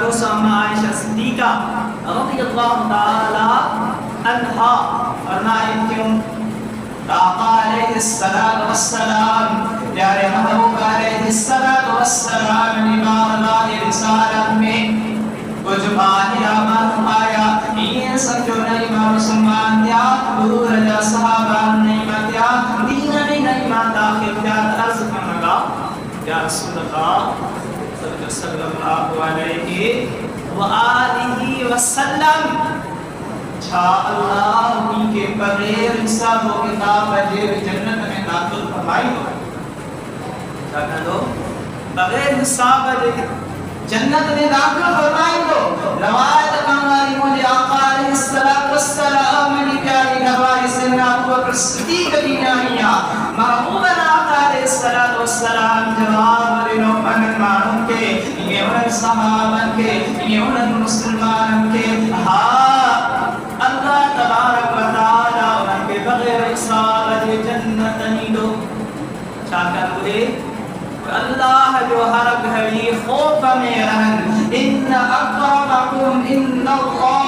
کرو سامنے عائشہ صدیقہ رضی اللہ تعالی عنہا فرمائے کیوں آقا علیہ السلام پیارے محبوب علیہ السلام نے بارگاہ رسالت میں کچھ باہر معلوم آیا یہ سمجھو نہیں مسلمان دیا دور جا صحابہ نہیں متیا دین نہیں مان داخل کیا عرض کرنے لگا یا رسول اللہ صلی اللہ علیہ وآلہ وسلم چھا اللہ انہی کے بغیر حساب و کتاب اجیر جنت میں داخل فرمائی دو کیا کہہ دو بغیر حساب اجیر جنت میں داخل فرمائی دو روایت کاماری مجھے آقا علیہ السلام علی پیاری نوائی سنگا ابو بکر صدیق دینائیہ محبوبنا آقا علیہ السلام جواب رنو پنن مانوں کے یہ انہن صحابن کے یہ انہن مسلمان کے اللہ تبارک و تعالی انہن کے بغیر حساب جنت نہیں دو چاکر ہوئے اللہ جو ہر گھڑی خوف میں رہن ان اکرمکم ان اللہ